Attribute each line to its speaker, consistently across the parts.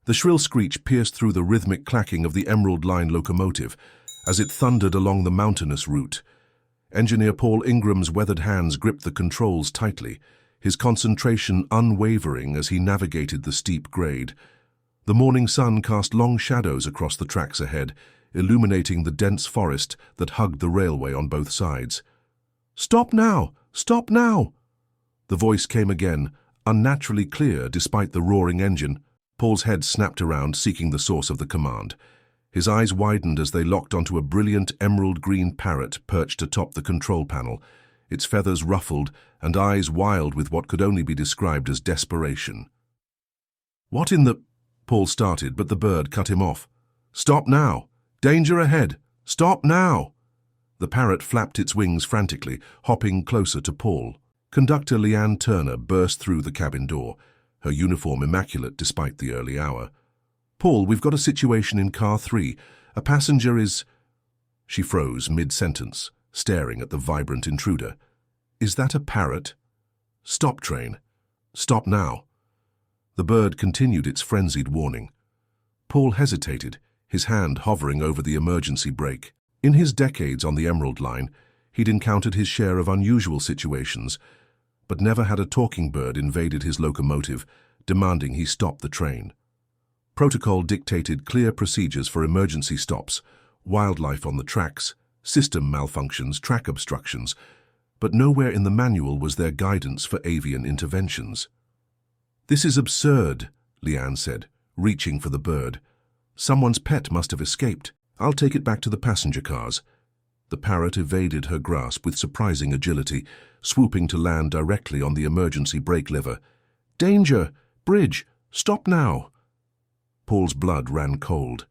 Speaker 1: The shrill screech pierced through the rhythmic clacking of the Emerald Line locomotive as it thundered along the mountainous route. Engineer Paul Ingram's weathered hands gripped the controls tightly, his concentration unwavering as he navigated the steep grade. The morning sun cast long shadows across the tracks ahead, illuminating the dense forest that hugged the railway on both sides. "Stop now! Stop now!" The voice came again, unnaturally clear despite the roaring engine. Paul's head snapped around, seeking the source of the command. His eyes widened as they locked onto a brilliant emerald-green parrot perched atop the control panel, its feathers ruffled and eyes wild with what could only be described as desperation. "What in the—" Paul started, but the bird cut him off. "Stop now! Danger ahead! Stop now!" The parrot flapped its wings frantically, hopping closer to Paul. Conductor Leanne Turner burst through the cabin door, her uniform immaculate despite the early hour. "Paul, we've got a situation in car 3. A passenger is—" She froze mid-sentence, staring at the vibrant intruder. "Is that a parrot?" "Stop, train. Stop now." The bird continued its frenzied warning. Paul hesitated, his hand hovering over the emergency brake. In his decades on the Emerald Line, he'd encountered his share of unusual situations, but never had a talking bird invaded his locomotive, demanding he stop the train. Protocol dictated clear procedures for emergency stops, wildlife on the tracks, system malfunctions, track obstructions, but nowhere in the manual was there guidance for avian interventions. "This is absurd," Leanne said, reaching for the bird. "Someone's pet must have escaped. I'll take it back to the passenger cars." The parrot evaded her grasp with surprising agility, swooping to land directly on the emergency brake lever. "Danger! Bridge! Stop now!" Paul's blood ran cold.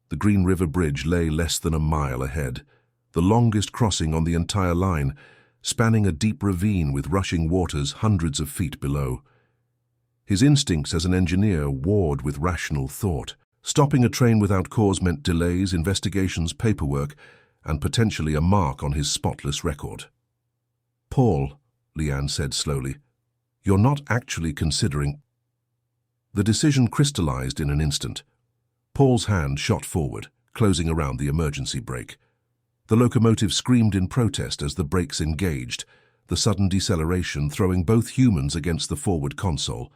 Speaker 1: The Green River Bridge lay less than a mile ahead, the longest crossing on the entire line, spanning a deep ravine with rushing waters hundreds of feet below. His instincts as an engineer warred with rational thought. Stopping a train without cause meant delays, investigations, paperwork, and potentially a mark on his spotless record. "Paul," Leanne said slowly, "you're not actually considering—" The decision crystallized in an instant. Paul's hand shot forward, closing around the emergency brake. The locomotive screamed in protest as the brakes engaged, the sudden deceleration throwing both humans against the forward console.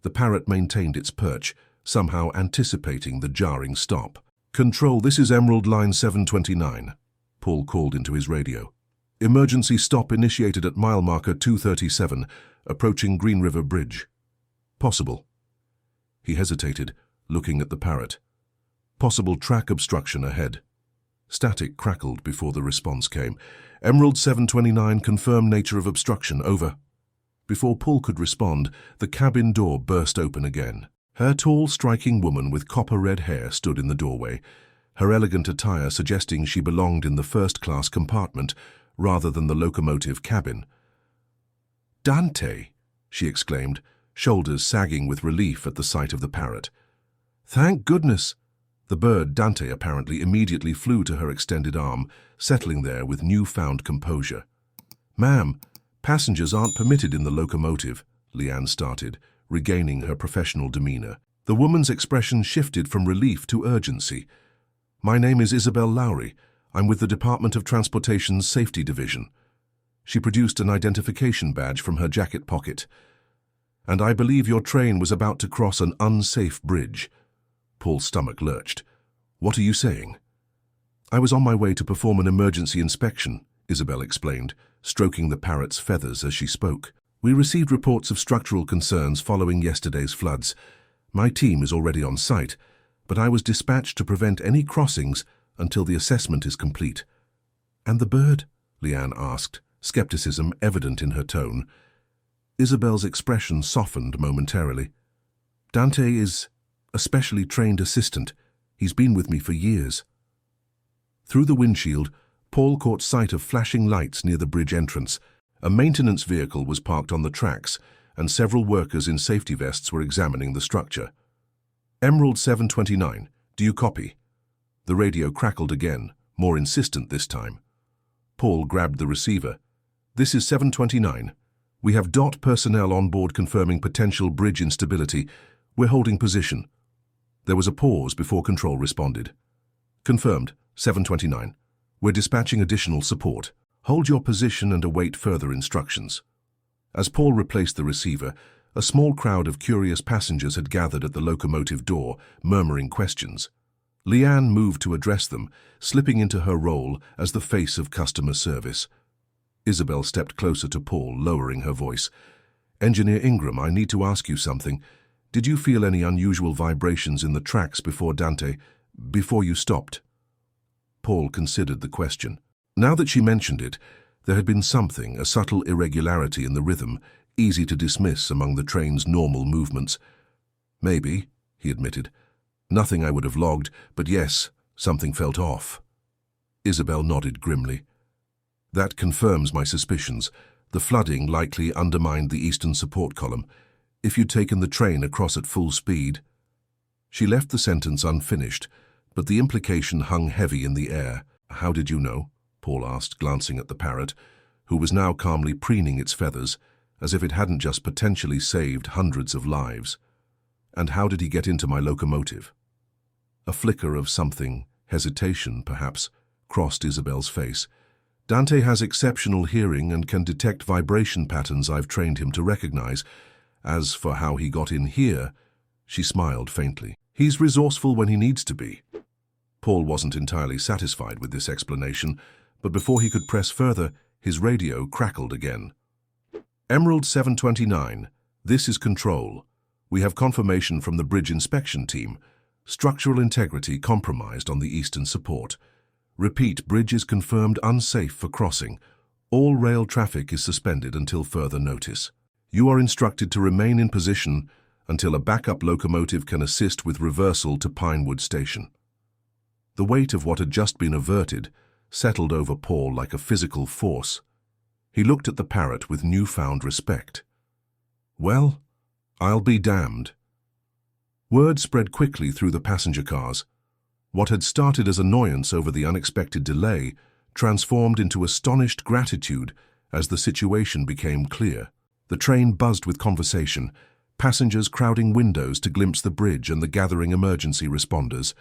Speaker 1: The parrot maintained its perch, somehow anticipating the jarring stop. "Control, this is Emerald Line 729, Paul called into his radio. "Emergency stop initiated at mile marker 237, approaching Green River Bridge. Possible." He hesitated, looking at the parrot. "Possible track obstruction ahead." Static crackled before the response came. "Emerald 729, confirm nature of obstruction, over." Before Paul could respond, the cabin door burst open again. Her tall, striking woman with copper-red hair stood in the doorway, her elegant attire suggesting she belonged in the first-class compartment rather than the locomotive cabin. "Dante!" she exclaimed, shoulders sagging with relief at the sight of the parrot. "Thank goodness!" The bird, Dante, apparently immediately flew to her extended arm, settling there with newfound composure. "Ma'am, passengers aren't permitted in the locomotive," Leanne started, regaining her professional demeanor. The woman's expression shifted from relief to urgency. "My name is Isabel Lowry. I'm with the Department of Transportation's Safety Division." She produced an identification badge from her jacket pocket. "And I believe your train was about to cross an unsafe bridge." Paul's stomach lurched. "What are you saying?" "I was on my way to perform an emergency inspection," Isabel explained, stroking the parrot's feathers as she spoke. "We received reports of structural concerns following yesterday's floods. My team is already on site, but I was dispatched to prevent any crossings until the assessment is complete." "And the bird?" Leanne asked, skepticism evident in her tone. Isabel's expression softened momentarily. "Dante is a specially trained assistant. He's been with me for years." Through the windshield, Paul caught sight of flashing lights near the bridge entrance. A maintenance vehicle was parked on the tracks, and several workers in safety vests were examining the structure. "Emerald 729, do you copy?" The radio crackled again, more insistent this time. Paul grabbed the receiver. "This is 729. We have DOT personnel on board confirming potential bridge instability. We're holding position." There was a pause before Control responded. Confirmed, 729. We're dispatching additional support. Hold your position and await further instructions. As Paul replaced the receiver, a small crowd of curious passengers had gathered at the locomotive door, murmuring questions. Leanne moved to address them, slipping into her role as the face of customer service. Isabel stepped closer to Paul, lowering her voice. Engineer Ingram, I need to ask you something. Did you feel any unusual vibrations in the tracks before you stopped? Paul considered the question. Now that she mentioned it, there had been something, a subtle irregularity in the rhythm, easy to dismiss among the train's normal movements. Maybe, he admitted. Nothing I would have logged, but yes, something felt off. Isabel nodded grimly. That confirms my suspicions. The flooding likely undermined the eastern support column. If you'd taken the train across at full speed. She left the sentence unfinished, but the implication hung heavy in the air. How did you know? Paul asked, glancing at the parrot, who was now calmly preening its feathers, as if it hadn't just potentially saved hundreds of lives. And how did he get into my locomotive? A flicker of something, hesitation perhaps, crossed Isabel's face. Dante has exceptional hearing and can detect vibration patterns I've trained him to recognize. As for how he got in here, she smiled faintly. He's resourceful when he needs to be. Paul wasn't entirely satisfied with this explanation, but before he could press further, his radio crackled again. Emerald 729, this is Control. We have confirmation from the bridge inspection team. Structural integrity compromised on the eastern support. Repeat, bridge is confirmed unsafe for crossing. All rail traffic is suspended until further notice. You are instructed to remain in position until a backup locomotive can assist with reversal to Pinewood Station. The weight of what had just been averted settled over Paul like a physical force. He looked at the parrot with newfound respect. Well, I'll be damned. Word spread quickly through the passenger cars. What had started as annoyance over the unexpected delay transformed into astonished gratitude as the situation became clear. The train buzzed with conversation, passengers crowding windows to glimpse the bridge and the gathering emergency responders.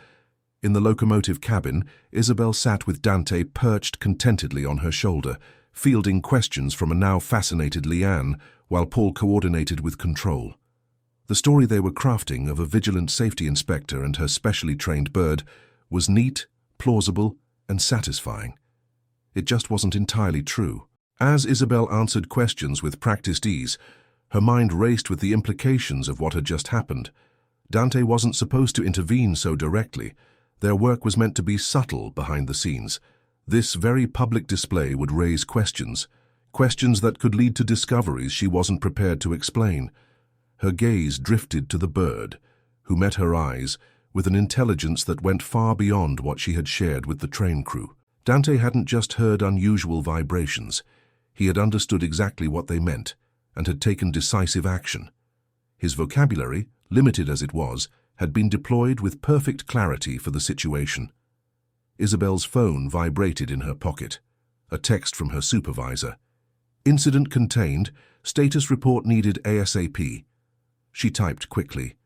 Speaker 1: In the locomotive cabin, Isabel sat with Dante perched contentedly on her shoulder, fielding questions from a now fascinated Leanne, while Paul coordinated with Control. The story they were crafting of a vigilant safety inspector and her specially trained bird was neat, plausible, and satisfying. It just wasn't entirely true. As Isabel answered questions with practiced ease, her mind raced with the implications of what had just happened. Dante wasn't supposed to intervene so directly. Their work was meant to be subtle behind the scenes. This very public display would raise questions that could lead to discoveries she wasn't prepared to explain. Her gaze drifted to the bird, who met her eyes with an intelligence that went far beyond what she had shared with the train crew. Dante hadn't just heard unusual vibrations. He had understood exactly what they meant and had taken decisive action. His vocabulary, limited as it was, had been deployed with perfect clarity for the situation. Isabel's phone vibrated in her pocket. A text from her supervisor. Incident contained. Status report needed ASAP. She typed quickly.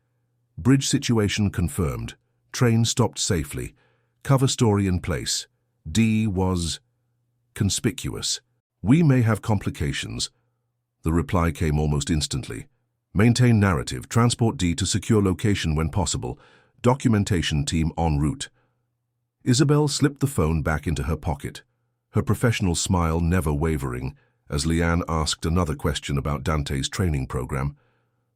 Speaker 1: Bridge situation confirmed. Train stopped safely. Cover story in place. D was conspicuous. We may have complications. The reply came almost instantly. Maintain narrative. Transport D to secure location when possible. Documentation team en route. Isabel slipped the phone back into her pocket, her professional smile never wavering, as Leanne asked another question about Dante's training program.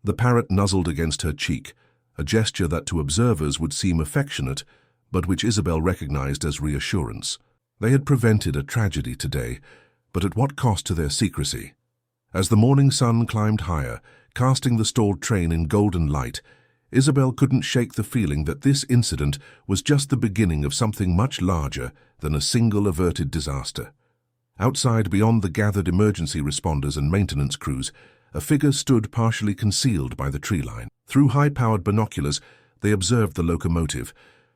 Speaker 1: The parrot nuzzled against her cheek, a gesture that to observers would seem affectionate, but which Isabel recognized as reassurance. They had prevented a tragedy today, but at what cost to their secrecy? As the morning sun climbed higher, casting the stalled train in golden light, Isabel couldn't shake the feeling that this incident was just the beginning of something much larger than a single averted disaster. Outside, beyond the gathered emergency responders and maintenance crews, a figure stood partially concealed by the tree line. Through high-powered binoculars, they observed the locomotive,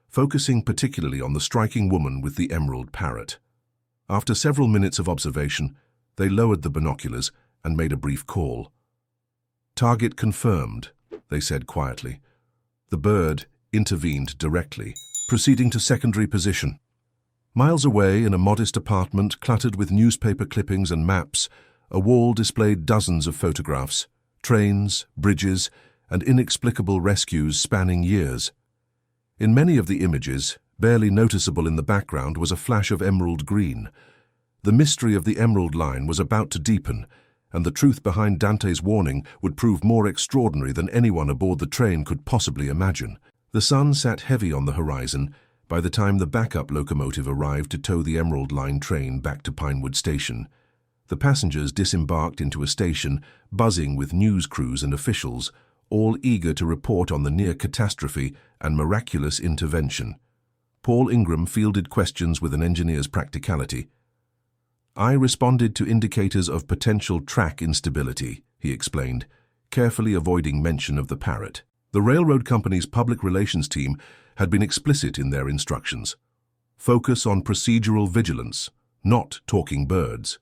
Speaker 1: focusing particularly on the striking woman with the emerald parrot. After several minutes of observation, they lowered the binoculars and made a brief call. Target confirmed, they said quietly. The bird, intervened directly, proceeding to secondary position. Miles away, in a modest apartment cluttered with newspaper clippings and maps, a wall displayed dozens of photographs, trains, bridges, and inexplicable rescues spanning years. In many of the images, barely noticeable in the background, was a flash of emerald green. The mystery of the Emerald Line was about to deepen, and the truth behind Dante's warning would prove more extraordinary than anyone aboard the train could possibly imagine. The sun sat heavy on the horizon by the time the backup locomotive arrived to tow the Emerald Line train back to Pinewood Station. The passengers disembarked into a station buzzing with news crews and officials, all eager to report on the near catastrophe and miraculous intervention. Paul Ingram fielded questions with an engineer's practicality. "I responded to indicators of potential track instability," he explained, carefully avoiding mention of the Parrot. The railroad company's public relations team had been explicit in their instructions. Focus on procedural vigilance, not talking birds.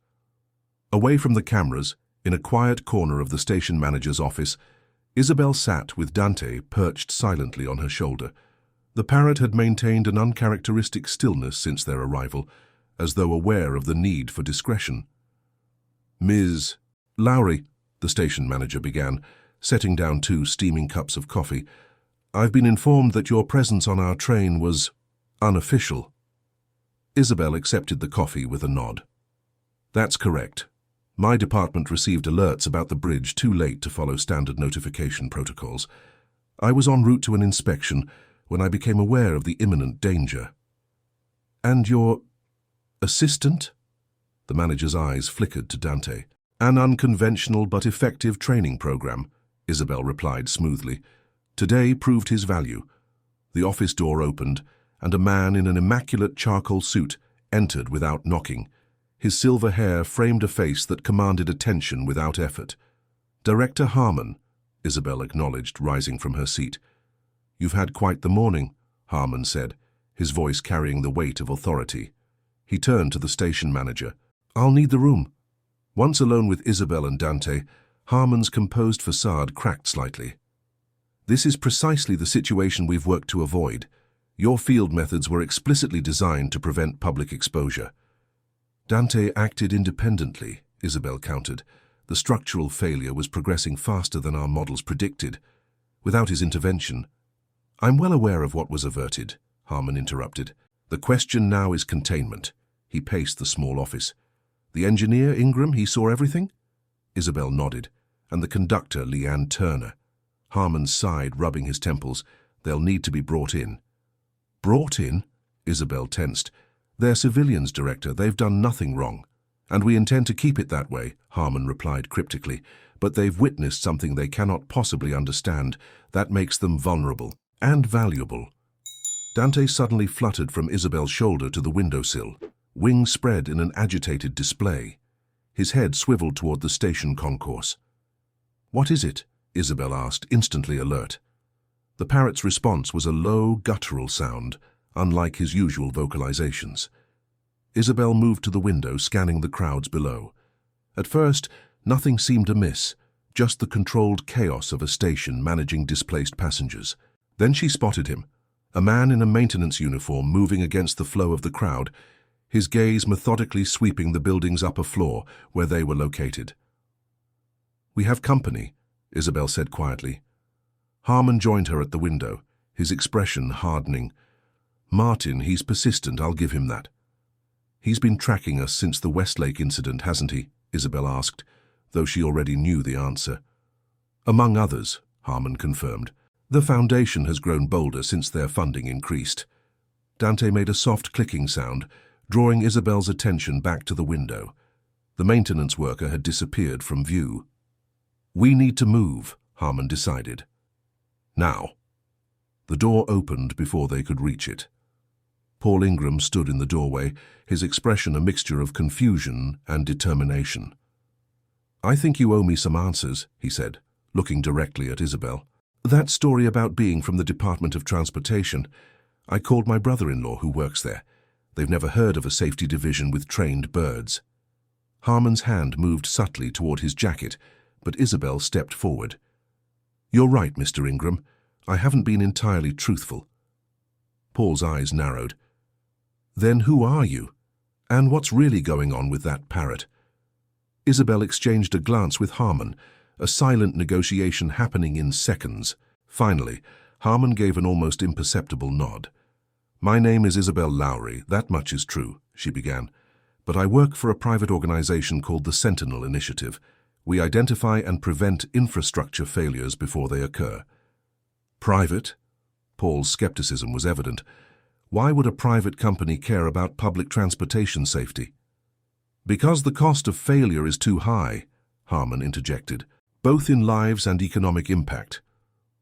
Speaker 1: Away from the cameras, in a quiet corner of the station manager's office, Isabel sat with Dante perched silently on her shoulder. The Parrot had maintained an uncharacteristic stillness since their arrival, as though aware of the need for discretion. "Ms. Lowry," the station manager began, setting down 2 steaming cups of coffee, "I've been informed that your presence on our train was unofficial." Isabel accepted the coffee with a nod. "That's correct. My department received alerts about the bridge too late to follow standard notification protocols. I was en route to an inspection when I became aware of the imminent danger." "And your assistant?" The manager's eyes flickered to Dante. "An unconventional but effective training program," Isabel replied smoothly. "Today proved his value." The office door opened, and a man in an immaculate charcoal suit entered without knocking. His silver hair framed a face that commanded attention without effort. "Director Harmon," Isabel acknowledged, rising from her seat. "You've had quite the morning," Harmon said, his voice carrying the weight of authority. He turned to the station manager. "I'll need the room." Once alone with Isabel and Dante, Harmon's composed facade cracked slightly. "This is precisely the situation we've worked to avoid. Your field methods were explicitly designed to prevent public exposure." "Dante acted independently," Isabel countered. "The structural failure was progressing faster than our models predicted. Without his intervention—" "I'm well aware of what was averted," Harmon interrupted. "The question now is containment." He paced the small office. "The engineer, Ingram, he saw everything?" Isabel nodded. "And the conductor, Leanne Turner." Harmon sighed, rubbing his temples. "They'll need to be brought in." "Brought in?" Isabel tensed. "They're civilians, Director. They've done nothing wrong." "And we intend to keep it that way," Harmon replied cryptically. "But they've witnessed something they cannot possibly understand. That makes them vulnerable and valuable." Dante suddenly fluttered from Isabel's shoulder to the windowsill, wings spread in an agitated display. His head swiveled toward the station concourse. "What is it?" Isabel asked, instantly alert. The Parrot's response was a low, guttural sound, unlike his usual vocalizations. Isabel moved to the window, scanning the crowds below. At first, nothing seemed amiss, just the controlled chaos of a station managing displaced passengers. Then she spotted him, a man in a maintenance uniform moving against the flow of the crowd, his gaze methodically sweeping the building's upper floor where they were located. "We have company," Isabel said quietly. Harmon joined her at the window, his expression hardening. "Martin, he's persistent, I'll give him that." "He's been tracking us since the Westlake incident, hasn't he?" Isabel asked, though she already knew the answer. "Among others," Harmon confirmed. "The Foundation has grown bolder since their funding increased." Dante made a soft clicking sound, drawing Isabel's attention back to the window. The maintenance worker had disappeared from view. "We need to move," Harmon decided. "Now." The door opened before they could reach it. Paul Ingram stood in the doorway, his expression a mixture of confusion and determination. "I think you owe me some answers," he said, looking directly at Isabel. "That story about being from the Department of Transportation, I called my brother-in-law who works there. They've never heard of a safety division with trained birds." Harmon's hand moved subtly toward his jacket, but Isabel stepped forward. "You're right, Mr. Ingram. I haven't been entirely truthful. Paul's eyes narrowed. Then who are you? And what's really going on with that parrot? Isabel exchanged a glance with Harmon, a silent negotiation happening in seconds. Finally, Harmon gave an almost imperceptible nod. My name is Isabel Lowry, that much is true, she began. But I work for a private organization called the Sentinel Initiative. We identify and prevent infrastructure failures before they occur. Private? Paul's skepticism was evident. Why would a private company care about public transportation safety? Because the cost of failure is too high, Harmon interjected, both in lives and economic impact.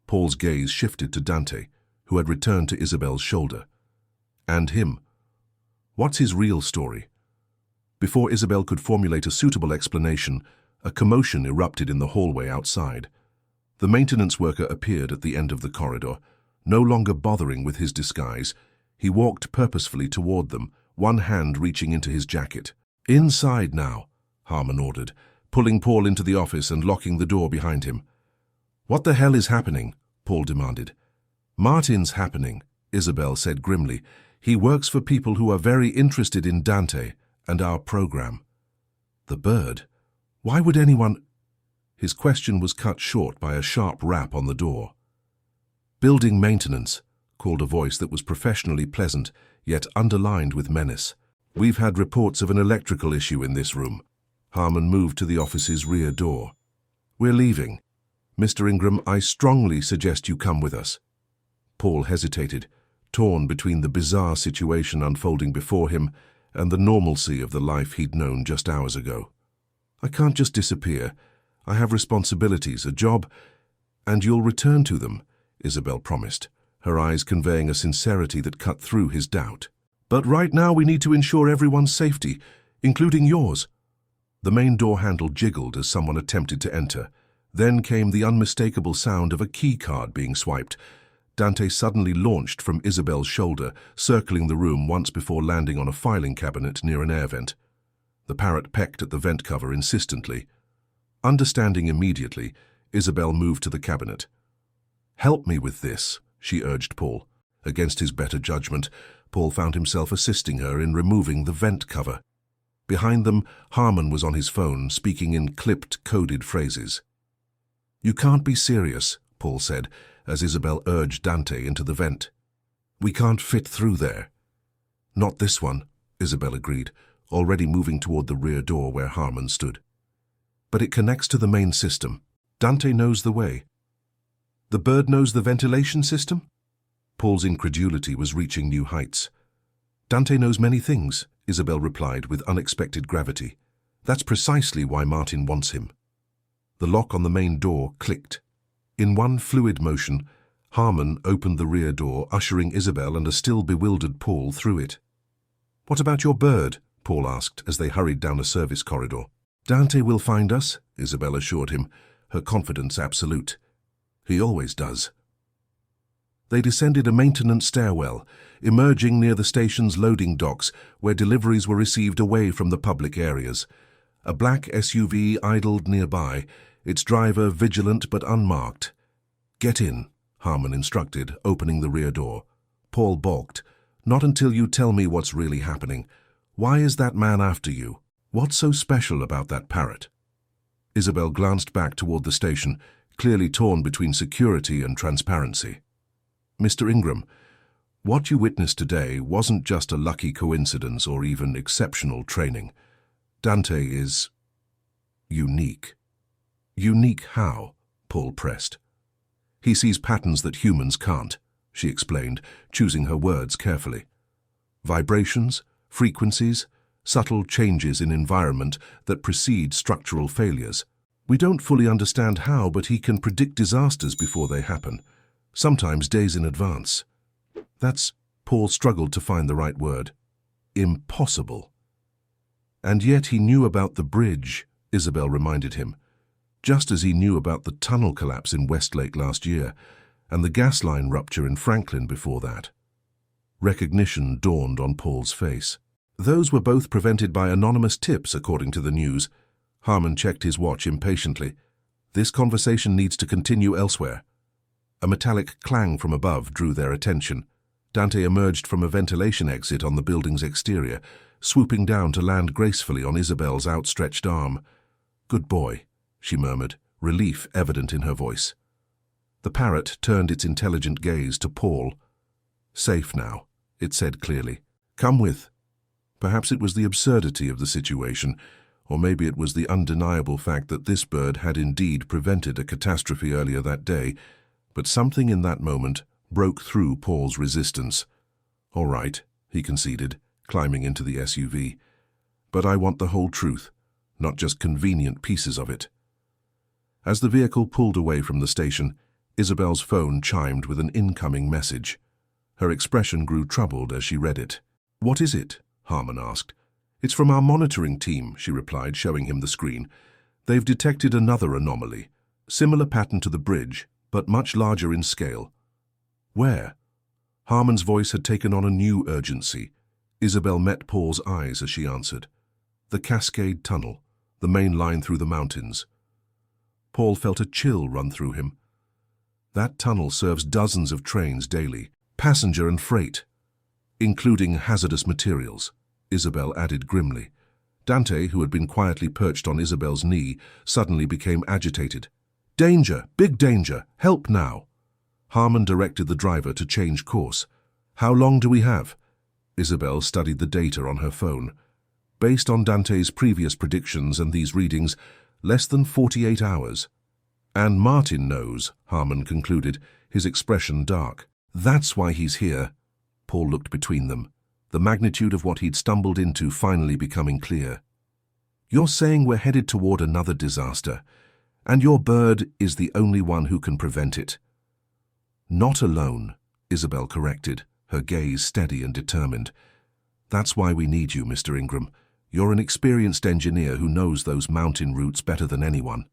Speaker 1: Paul's gaze shifted to Dante, who had returned to Isabel's shoulder. And him. What's his real story? Before Isabel could formulate a suitable explanation, a commotion erupted in the hallway outside. The maintenance worker appeared at the end of the corridor. No longer bothering with his disguise, he walked purposefully toward them, one hand reaching into his jacket. Inside now, Harmon ordered, pulling Paul into the office and locking the door behind him. What the hell is happening? Paul demanded. Martin's happening, Isabel said grimly. He works for people who are very interested in Dante and our program. The bird? Why would anyone... His question was cut short by a sharp rap on the door. Building maintenance, called a voice that was professionally pleasant, yet underlined with menace. We've had reports of an electrical issue in this room. Harmon moved to the office's rear door. We're leaving. Mr. Ingram, I strongly suggest you come with us. Paul hesitated, torn between the bizarre situation unfolding before him and the normalcy of the life he'd known just hours ago. I can't just disappear. I have responsibilities, a job, and you'll return to them, Isabel promised, her eyes conveying a sincerity that cut through his doubt. But right now we need to ensure everyone's safety, including yours. The main door handle jiggled as someone attempted to enter. Then came the unmistakable sound of a key card being swiped. Dante suddenly launched from Isabel's shoulder, circling the room once before landing on a filing cabinet near an air vent. The parrot pecked at the vent cover insistently. Understanding immediately, Isabel moved to the cabinet. Help me with this, she urged Paul. Against his better judgment, Paul found himself assisting her in removing the vent cover. Behind them, Harmon was on his phone, speaking in clipped, coded phrases. You can't be serious, Paul said, as Isabel urged Dante into the vent. We can't fit through there. Not this one, Isabel agreed, already moving toward the rear door where Harmon stood. But it connects to the main system. Dante knows the way. The bird knows the ventilation system? Paul's incredulity was reaching new heights. Dante knows many things, Isabel replied with unexpected gravity. That's precisely why Martin wants him. The lock on the main door clicked. In one fluid motion, Harmon opened the rear door, ushering Isabel and a still bewildered Paul through it. What about your bird? Paul asked as they hurried down a service corridor. Dante will find us, Isabel assured him, her confidence absolute. He always does. They descended a maintenance stairwell, emerging near the station's loading docks where deliveries were received away from the public areas. A black SUV idled nearby, its driver vigilant but unmarked. Get in, Harmon instructed, opening the rear door. Paul balked. Not until you tell me what's really happening. Why is that man after you? What's so special about that parrot? Isabel glanced back toward the station, clearly torn between security and transparency. Mr. Ingram, what you witnessed today wasn't just a lucky coincidence or even exceptional training. Dante is unique. Unique how? Paul pressed. He sees patterns that humans can't, she explained, choosing her words carefully. Vibrations, frequencies, subtle changes in environment that precede structural failures. We don't fully understand how, but he can predict disasters before they happen, sometimes days in advance. That's, Paul struggled to find the right word, impossible. And yet he knew about the bridge, Isabel reminded him, just as he knew about the tunnel collapse in Westlake last year and the gas line rupture in Franklin before that. Recognition dawned on Paul's face. Those were both prevented by anonymous tips, according to the news. Harmon checked his watch impatiently. This conversation needs to continue elsewhere. A metallic clang from above drew their attention. Dante emerged from a ventilation exit on the building's exterior, swooping down to land gracefully on Isabel's outstretched arm. "Good boy," she murmured, relief evident in her voice. The parrot turned its intelligent gaze to Paul. "Safe now," it said clearly. "Come with." Perhaps it was the absurdity of the situation, or maybe it was the undeniable fact that this bird had indeed prevented a catastrophe earlier that day, but something in that moment broke through Paul's resistance. "All right," he conceded, climbing into the SUV. "But I want the whole truth, not just convenient pieces of it." As the vehicle pulled away from the station, Isabel's phone chimed with an incoming message. Her expression grew troubled as she read it. "What is it?" Harmon asked. "It's from our monitoring team," she replied, showing him the screen. "They've detected another anomaly. Similar pattern to the bridge, but much larger in scale." "Where?" Harmon's voice had taken on a new urgency. Isabel met Paul's eyes as she answered. "The Cascade Tunnel, the main line through the mountains." Paul felt a chill run through him. "That tunnel serves dozens of trains daily, passenger and freight, including hazardous materials," Isabel added grimly. Dante, who had been quietly perched on Isabel's knee, suddenly became agitated. "Danger! Big danger! Help now!" Harmon directed the driver to change course. "How long do we have?" Isabel studied the data on her phone. Based on Dante's previous predictions and these readings, less than 48 hours. "And Martin knows," Harmon concluded, his expression dark. "That's why he's here." Paul looked between them, the magnitude of what he'd stumbled into finally becoming clear. "You're saying we're headed toward another disaster, and your bird is the only one who can prevent it." "Not alone," Isabel corrected, her gaze steady and determined. "That's why we need you, Mr. Ingram. You're an experienced engineer who knows those mountain routes better than anyone."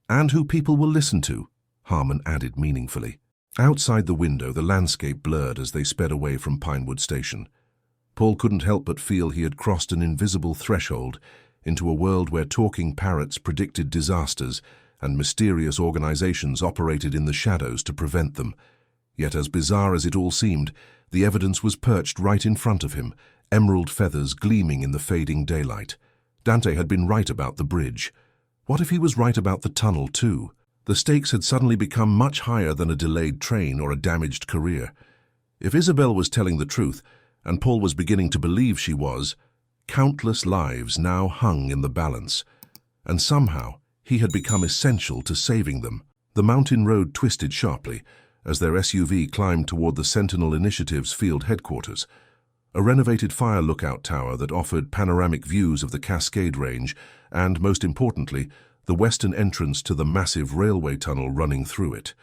Speaker 1: "And who people will listen to," Harmon added meaningfully. Outside the window, the landscape blurred as they sped away from Pinewood Station. Paul couldn't help but feel he had crossed an invisible threshold into a world where talking parrots predicted disasters and mysterious organizations operated in the shadows to prevent them. Yet as bizarre as it all seemed, the evidence was perched right in front of him, emerald feathers gleaming in the fading daylight. Dante had been right about the bridge. What if he was right about the tunnel too? The stakes had suddenly become much higher than a delayed train or a damaged career. If Isabel was telling the truth, and Paul was beginning to believe she was, countless lives now hung in the balance, and somehow he had become essential to saving them. The mountain road twisted sharply as their SUV climbed toward the Sentinel Initiative's field headquarters, a renovated fire lookout tower that offered panoramic views of the Cascade Range and, most importantly, the western entrance to the massive railway tunnel running through it.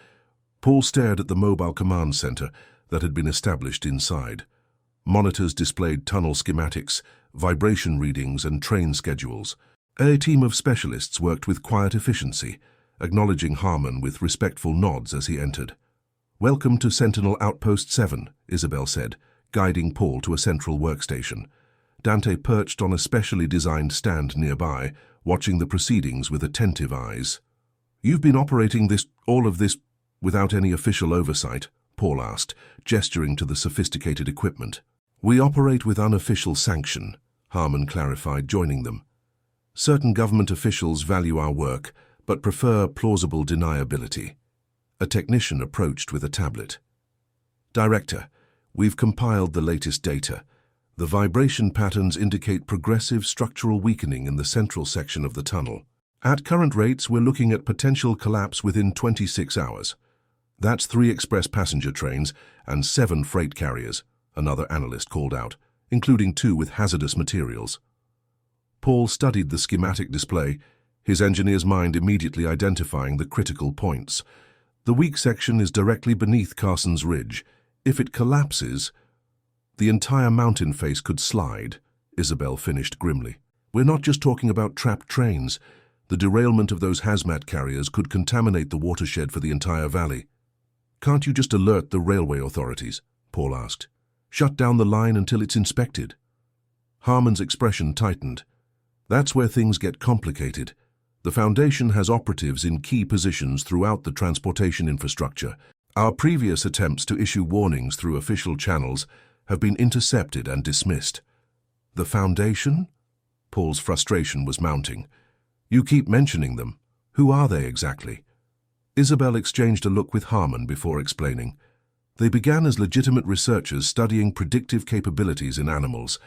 Speaker 1: Paul stared at the mobile command center that had been established inside. Monitors displayed tunnel schematics, vibration readings, and train schedules. A team of specialists worked with quiet efficiency, acknowledging Harmon with respectful nods as he entered. "Welcome to Sentinel Outpost 7, Isabel said, guiding Paul to a central workstation. Dante perched on a specially designed stand nearby, watching the proceedings with attentive eyes. "You've been operating all of this without any official oversight?" Paul asked, gesturing to the sophisticated equipment. "We operate with unofficial sanction," Harmon clarified, joining them. "Certain government officials value our work, but prefer plausible deniability." A technician approached with a tablet. "Director, we've compiled the latest data. The vibration patterns indicate progressive structural weakening in the central section of the tunnel. At current rates, we're looking at potential collapse within 26 hours. That's 3 express passenger trains and 7 freight carriers," another analyst called out, "including 2 with hazardous materials." Paul studied the schematic display, his engineer's mind immediately identifying the critical points. The weak section is directly beneath Carson's Ridge. If it collapses, the entire mountain face could slide, Isabel finished grimly. "We're not just talking about trapped trains. The derailment of those hazmat carriers could contaminate the watershed for the entire valley." "Can't you just alert the railway authorities?" Paul asked. "Shut down the line until it's inspected?" Harmon's expression tightened. "That's where things get complicated. The Foundation has operatives in key positions throughout the transportation infrastructure. Our previous attempts to issue warnings through official channels have been intercepted and dismissed. The Foundation? Paul's frustration was mounting. You keep mentioning them. Who are they exactly? Isabel exchanged a look with Harmon before explaining. They began as legitimate researchers studying predictive capabilities in animals,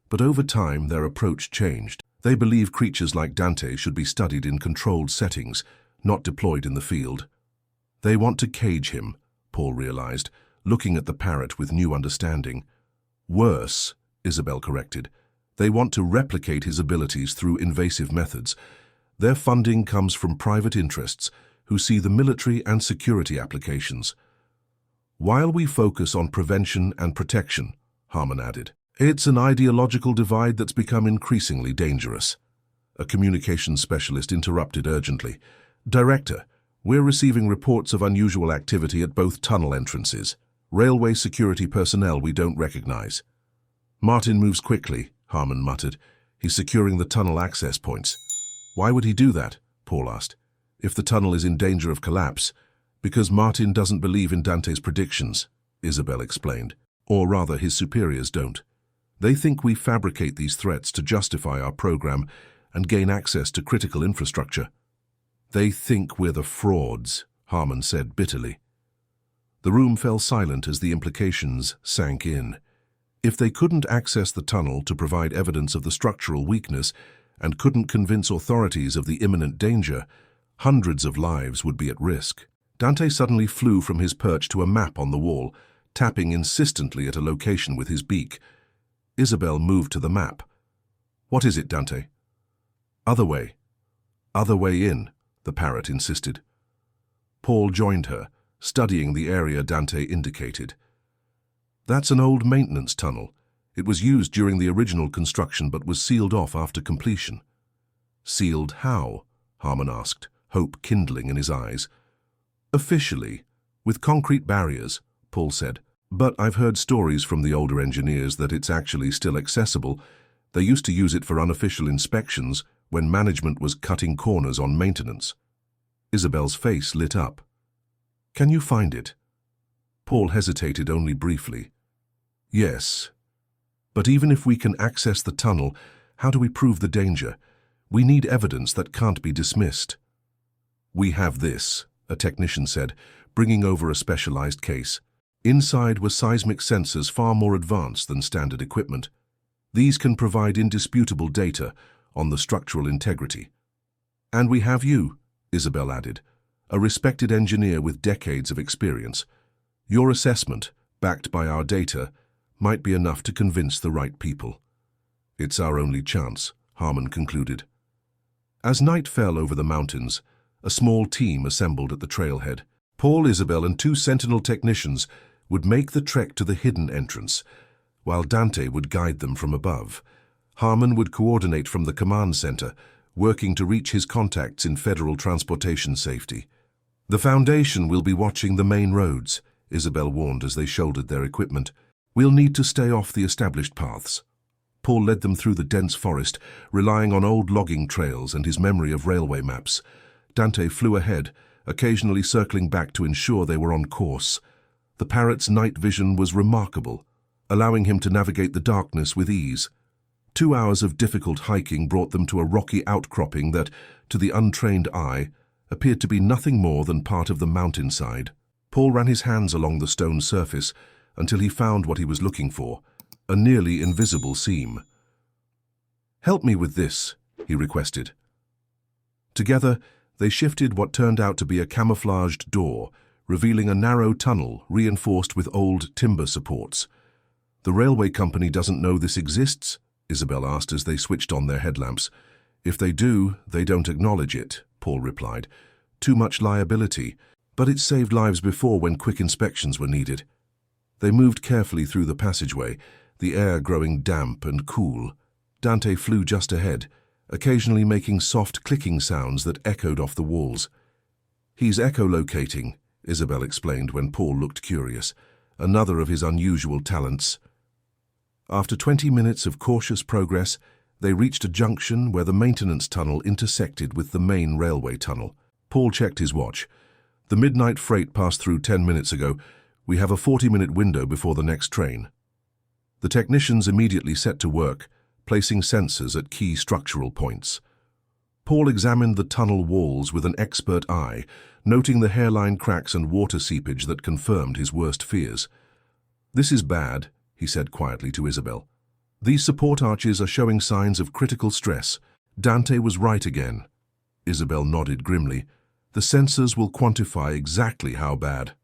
Speaker 1: but over time their approach changed. They believe creatures like Dante should be studied in controlled settings, not deployed in the field. They want to cage him, Paul realized, looking at the parrot with new understanding. Worse, Isabel corrected. They want to replicate his abilities through invasive methods. Their funding comes from private interests who see the military and security applications. While we focus on prevention and protection, Harmon added, it's an ideological divide that's become increasingly dangerous. A communications specialist interrupted urgently. Director, we're receiving reports of unusual activity at both tunnel entrances. Railway security personnel we don't recognize. Martin moves quickly, Harmon muttered. He's securing the tunnel access points. Why would he do that? Paul asked. If the tunnel is in danger of collapse. Because Martin doesn't believe in Dante's predictions, Isabel explained. Or rather, his superiors don't. They think we fabricate these threats to justify our program and gain access to critical infrastructure. They think we're the frauds, Harmon said bitterly. The room fell silent as the implications sank in. If they couldn't access the tunnel to provide evidence of the structural weakness and couldn't convince authorities of the imminent danger, hundreds of lives would be at risk. Dante suddenly flew from his perch to a map on the wall, tapping insistently at a location with his beak. Isabel moved to the map. What is it, Dante? Other way. Other way in, the parrot insisted. Paul joined her, studying the area Dante indicated. That's an old maintenance tunnel. It was used during the original construction but was sealed off after completion. Sealed how? Harmon asked, hope kindling in his eyes. Officially, with concrete barriers, Paul said. But I've heard stories from the older engineers that it's actually still accessible. They used to use it for unofficial inspections when management was cutting corners on maintenance. Isabel's face lit up. Can you find it? Paul hesitated only briefly. Yes. But even if we can access the tunnel, how do we prove the danger? We need evidence that can't be dismissed. We have this, a technician said, bringing over a specialized case. Inside were seismic sensors far more advanced than standard equipment. These can provide indisputable data on the structural integrity. And we have you, Isabel added, a respected engineer with decades of experience. Your assessment, backed by our data, might be enough to convince the right people. It's our only chance, Harmon concluded. As night fell over the mountains, a small team assembled at the trailhead. Paul, Isabel, and 2 Sentinel technicians would make the trek to the hidden entrance, while Dante would guide them from above. Harmon would coordinate from the command center, working to reach his contacts in federal transportation safety. The Foundation will be watching the main roads, Isabel warned as they shouldered their equipment. We'll need to stay off the established paths. Paul led them through the dense forest, relying on old logging trails and his memory of railway maps. Dante flew ahead, occasionally circling back to ensure they were on course. The parrot's night vision was remarkable, allowing him to navigate the darkness with ease. 2 hours of difficult hiking brought them to a rocky outcropping that, to the untrained eye, appeared to be nothing more than part of the mountainside. Paul ran his hands along the stone surface until he found what he was looking for, a nearly invisible seam. "Help me with this," he requested. Together, they shifted what turned out to be a camouflaged door, revealing a narrow tunnel reinforced with old timber supports. "The railway company doesn't know this exists?" Isabel asked as they switched on their headlamps. "If they do, they don't acknowledge it," Paul replied. "Too much liability, but it saved lives before when quick inspections were needed." They moved carefully through the passageway, the air growing damp and cool. Dante flew just ahead, occasionally making soft clicking sounds that echoed off the walls. "He's echolocating," Isabel explained when Paul looked curious, another of his unusual talents. After 20 minutes of cautious progress, they reached a junction where the maintenance tunnel intersected with the main railway tunnel. Paul checked his watch. The midnight freight passed through 10 minutes ago. We have a 40-minute window before the next train. The technicians immediately set to work, placing sensors at key structural points. Paul examined the tunnel walls with an expert eye, noting the hairline cracks and water seepage that confirmed his worst fears. "This is bad," he said quietly to Isabel. "These support arches are showing signs of critical stress. Dante was right again." Isabel nodded grimly. "The sensors will quantify exactly how bad."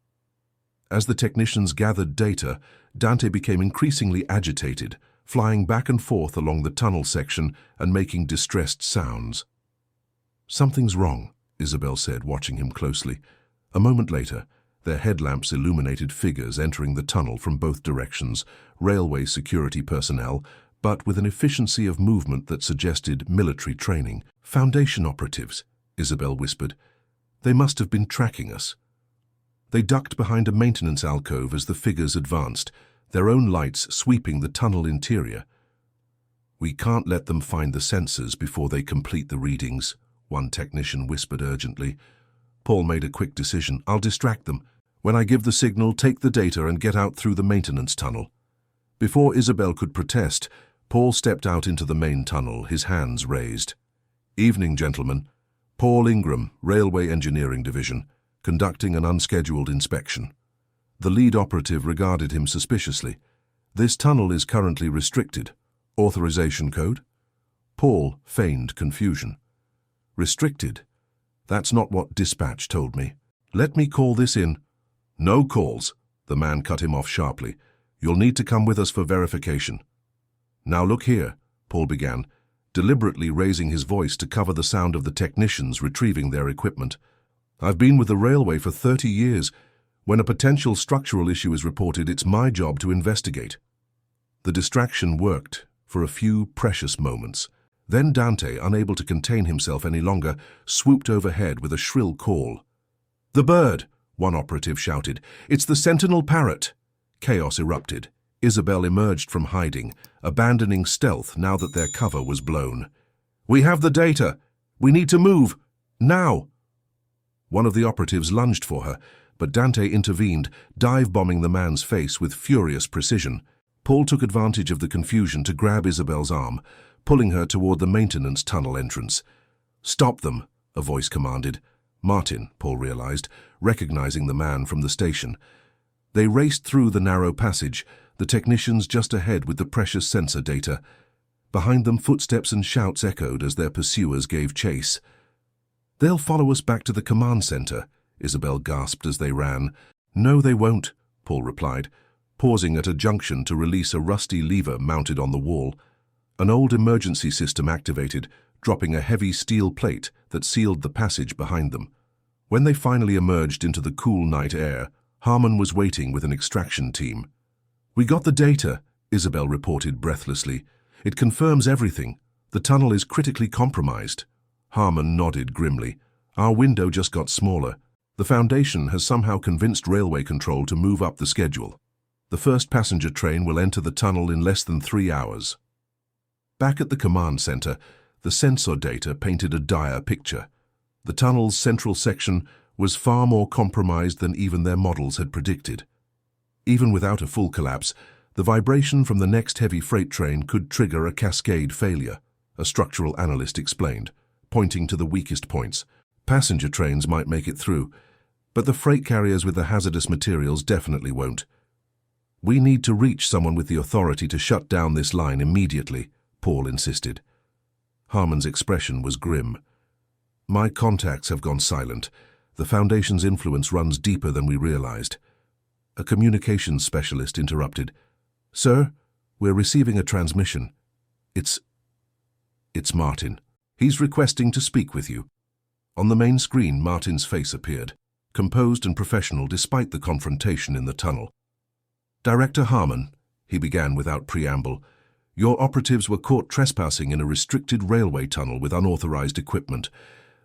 Speaker 1: As the technicians gathered data, Dante became increasingly agitated, flying back and forth along the tunnel section and making distressed sounds. "Something's wrong," Isabel said, watching him closely. A moment later, their headlamps illuminated figures entering the tunnel from both directions, railway security personnel, but with an efficiency of movement that suggested military training. "Foundation operatives," Isabel whispered. "They must have been tracking us." They ducked behind a maintenance alcove as the figures advanced, their own lights sweeping the tunnel interior. "We can't let them find the sensors before they complete the readings," one technician whispered urgently. Paul made a quick decision. "I'll distract them. When I give the signal, take the data and get out through the maintenance tunnel." Before Isabel could protest, Paul stepped out into the main tunnel, his hands raised. "Evening, gentlemen. Paul Ingram, Railway Engineering Division, conducting an unscheduled inspection." The lead operative regarded him suspiciously. "This tunnel is currently restricted. Authorization code?" Paul feigned confusion. "Restricted? That's not what dispatch told me. Let me call this in." "No calls," the man cut him off sharply. "You'll need to come with us for verification." "Now look here," Paul began, deliberately raising his voice to cover the sound of the technicians retrieving their equipment. "I've been with the railway for 30 years. When a potential structural issue is reported, it's my job to investigate." The distraction worked for a few precious moments. Then Dante, unable to contain himself any longer, swooped overhead with a shrill call. "The bird!" one operative shouted. "It's the Sentinel Parrot!" Chaos erupted. Isabel emerged from hiding, abandoning stealth now that their cover was blown. "We have the data! We need to move! Now!" One of the operatives lunged for her, but Dante intervened, dive-bombing the man's face with furious precision. Paul took advantage of the confusion to grab Isabel's arm, pulling her toward the maintenance tunnel entrance. "Stop them," a voice commanded. Martin, Paul realized, recognizing the man from the station. They raced through the narrow passage, the technicians just ahead with the precious sensor data. Behind them, footsteps and shouts echoed as their pursuers gave chase. "They'll follow us back to the command center," Isabel gasped as they ran. "No, they won't," Paul replied, pausing at a junction to release a rusty lever mounted on the wall. An old emergency system activated, dropping a heavy steel plate that sealed the passage behind them. When they finally emerged into the cool night air, Harmon was waiting with an extraction team. "We got the data," Isabel reported breathlessly. "It confirms everything. The tunnel is critically compromised." Harmon nodded grimly. "Our window just got smaller. The Foundation has somehow convinced Railway Control to move up the schedule. The first passenger train will enter the tunnel in less than 3 hours." Back at the command center, the sensor data painted a dire picture. The tunnel's central section was far more compromised than even their models had predicted. Even without a full collapse, the vibration from the next heavy freight train could trigger a cascade failure, a structural analyst explained, pointing to the weakest points. Passenger trains might make it through, but the freight carriers with the hazardous materials definitely won't. "We need to reach someone with the authority to shut down this line immediately," Paul insisted. Harmon's expression was grim. "My contacts have gone silent. The Foundation's influence runs deeper than we realized." A communications specialist interrupted. "Sir, we're receiving a transmission. It's Martin. He's requesting to speak with you." On the main screen, Martin's face appeared, composed and professional despite the confrontation in the tunnel. "Director Harmon," he began without preamble, "your operatives were caught trespassing in a restricted railway tunnel with unauthorized equipment.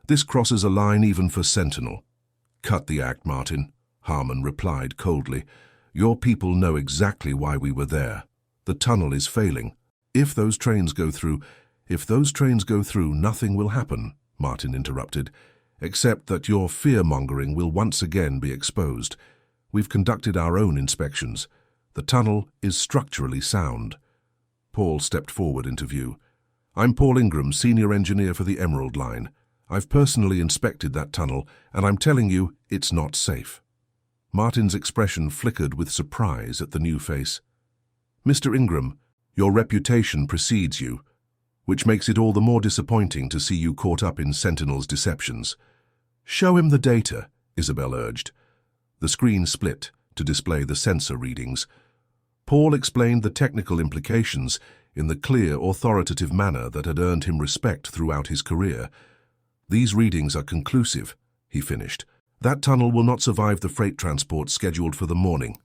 Speaker 1: This crosses a line even for Sentinel." "Cut the act, Martin," Harmon replied coldly. "Your people know exactly why we were there. The tunnel is failing. If those trains go through, nothing will happen," Martin interrupted. except that your fear-mongering will once again be exposed. We've conducted our own inspections. The tunnel is structurally sound." Paul stepped forward into view. "I'm Paul Ingram, senior engineer for the Emerald Line. I've personally inspected that tunnel, and I'm telling you, it's not safe." Martin's expression flickered with surprise at the new face. "Mr. Ingram, your reputation precedes you, which makes it all the more disappointing to see you caught up in Sentinel's deceptions." "Show him the data," Isabel urged. The screen split to display the sensor readings. Paul explained the technical implications in the clear, authoritative manner that had earned him respect throughout his career. "These readings are conclusive," he finished. "That tunnel will not survive the freight transport scheduled for the morning."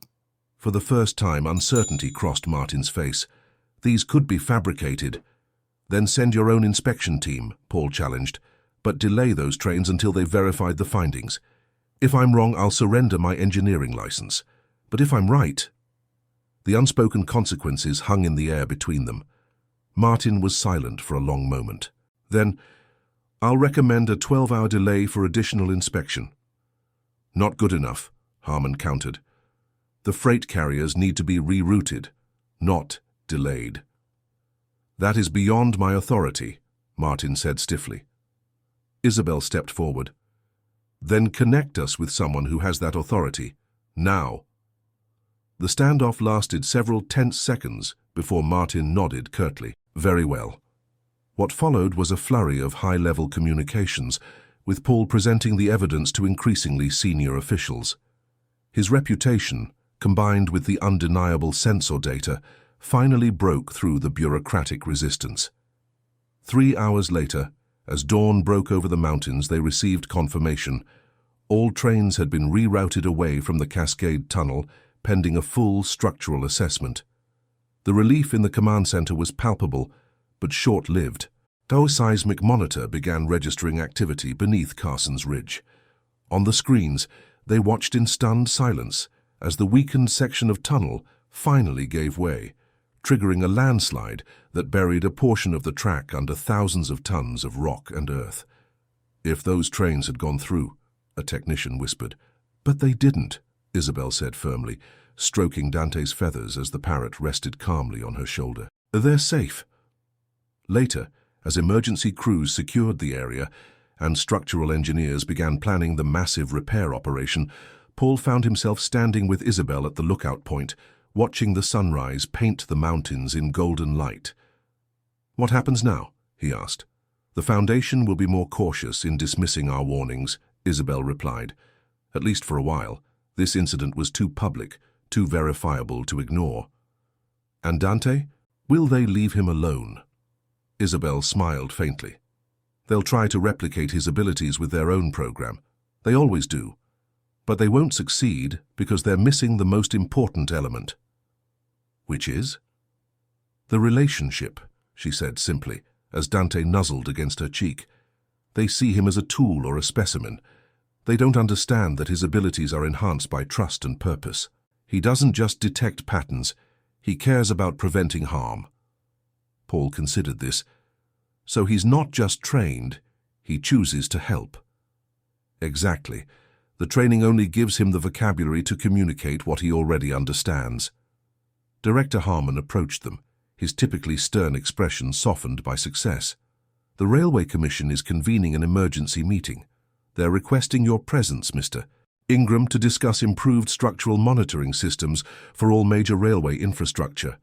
Speaker 1: For the first time, uncertainty crossed Martin's face. "These could be fabricated." "Then send your own inspection team," Paul challenged, "but delay those trains until they've verified the findings. If I'm wrong, I'll surrender my engineering license. But if I'm right—" The unspoken consequences hung in the air between them. Martin was silent for a long moment. Then, "I'll recommend a 12-hour delay for additional inspection." "Not good enough," Harmon countered. "The freight carriers need to be rerouted, not delayed." "That is beyond my authority," Martin said stiffly. Isabel stepped forward. "Then connect us with someone who has that authority, now." The standoff lasted several tense seconds before Martin nodded curtly. "Very well." What followed was a flurry of high-level communications, with Paul presenting the evidence to increasingly senior officials. His reputation, combined with the undeniable sensor data, finally broke through the bureaucratic resistance. 3 hours later, as dawn broke over the mountains, they received confirmation. All trains had been rerouted away from the Cascade Tunnel, pending a full structural assessment. The relief in the command center was palpable, but short-lived. A seismic monitor began registering activity beneath Carson's Ridge. On the screens, they watched in stunned silence as the weakened section of tunnel finally gave way, triggering a landslide that buried a portion of the track under thousands of tons of rock and earth. "If those trains had gone through," a technician whispered. "But they didn't," Isabel said firmly, stroking Dante's feathers as the parrot rested calmly on her shoulder. "They're safe." Later, as emergency crews secured the area and structural engineers began planning the massive repair operation, Paul found himself standing with Isabel at the lookout point, watching the sunrise paint the mountains in golden light. "What happens now?" he asked. "The Foundation will be more cautious in dismissing our warnings," Isabel replied. "At least for a while. This incident was too public, too verifiable to ignore." "And Dante? Will they leave him alone?" Isabel smiled faintly. "They'll try to replicate his abilities with their own program. They always do. But they won't succeed because they're missing the most important element." "Which is?" "The relationship," she said simply, as Dante nuzzled against her cheek. "They see him as a tool or a specimen. They don't understand that his abilities are enhanced by trust and purpose. He doesn't just detect patterns, he cares about preventing harm." Paul considered this. "So he's not just trained, he chooses to help." "Exactly. The training only gives him the vocabulary to communicate what he already understands." Director Harmon approached them, his typically stern expression softened by success. "The Railway Commission is convening an emergency meeting. They're requesting your presence, Mr. Ingram, to discuss improved structural monitoring systems for all major railway infrastructure."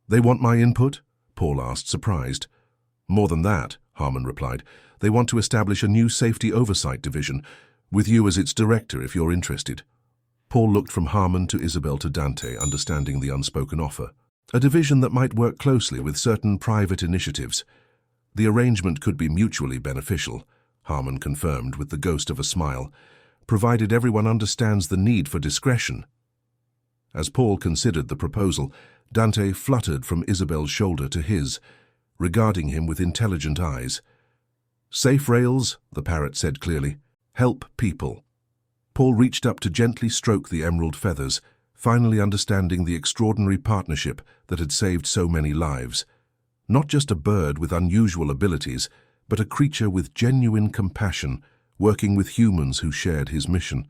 Speaker 1: "They want my input?" Paul asked, surprised. "More than that," Harmon replied. "They want to establish a new safety oversight division, with you as its director if you're interested." Paul looked from Harmon to Isabel to Dante, understanding the unspoken offer. "A division that might work closely with certain private initiatives. The arrangement could be mutually beneficial," Harmon confirmed with the ghost of a smile, "provided everyone understands the need for discretion." As Paul considered the proposal, Dante fluttered from Isabel's shoulder to his, regarding him with intelligent eyes. "Safe rails," the parrot said clearly. "Help people." Paul reached up to gently stroke the emerald feathers, finally understanding the extraordinary partnership that had saved so many lives. Not just a bird with unusual abilities, but a creature with genuine compassion, working with humans who shared his mission.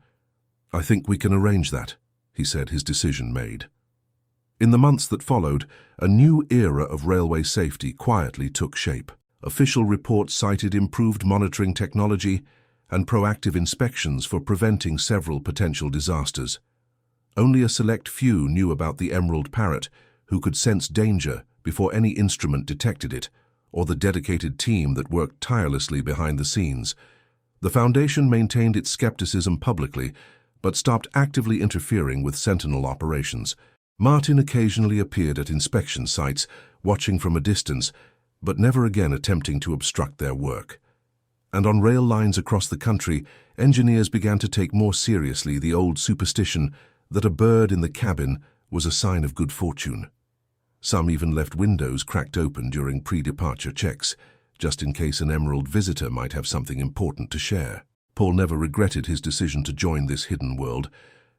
Speaker 1: "I think we can arrange that," he said, his decision made. In the months that followed, a new era of railway safety quietly took shape. Official reports cited improved monitoring technology and proactive inspections for preventing several potential disasters. Only a select few knew about the Emerald Parrot, who could sense danger before any instrument detected it, or the dedicated team that worked tirelessly behind the scenes. The Foundation maintained its skepticism publicly, but stopped actively interfering with Sentinel operations. Martin occasionally appeared at inspection sites, watching from a distance, but never again attempting to obstruct their work. And on rail lines across the country, engineers began to take more seriously the old superstition that a bird in the cabin was a sign of good fortune. Some even left windows cracked open during pre-departure checks, just in case an Emerald visitor might have something important to share. Paul never regretted his decision to join this hidden world,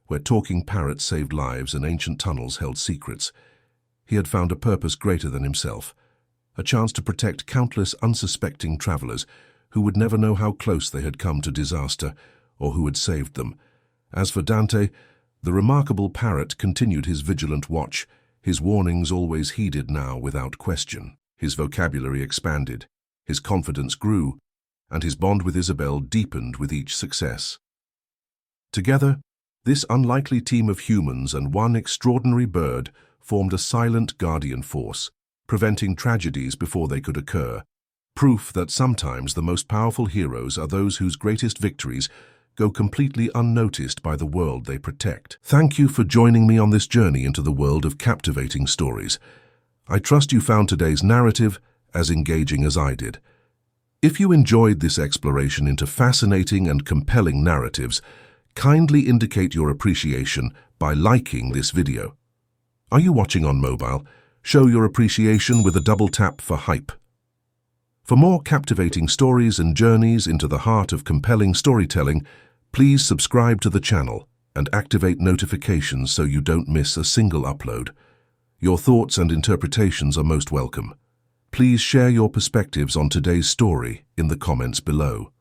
Speaker 1: where talking parrots saved lives and ancient tunnels held secrets. He had found a purpose greater than himself, a chance to protect countless unsuspecting travelers who would never know how close they had come to disaster or who had saved them. As for Dante, the remarkable parrot continued his vigilant watch, his warnings always heeded now without question. His vocabulary expanded, his confidence grew, and his bond with Isabel deepened with each success. Together, this unlikely team of humans and one extraordinary bird formed a silent guardian force, preventing tragedies before they could occur. Proof that sometimes the most powerful heroes are those whose greatest victories go completely unnoticed by the world they protect. Thank you for joining me on this journey into the world of captivating stories. I trust you found today's narrative as engaging as I did. If you enjoyed this exploration into fascinating and compelling narratives, kindly indicate your appreciation by liking this video. Are you watching on mobile? Show your appreciation with a double tap for hype. For more captivating stories and journeys into the heart of compelling storytelling, please subscribe to the channel and activate notifications so you don't miss a single upload. Your thoughts and interpretations are most welcome. Please share your perspectives on today's story in the comments below.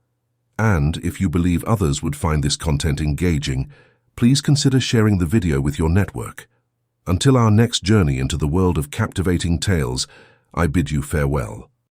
Speaker 1: And if you believe others would find this content engaging, please consider sharing the video with your network. Until our next journey into the world of captivating tales, I bid you farewell.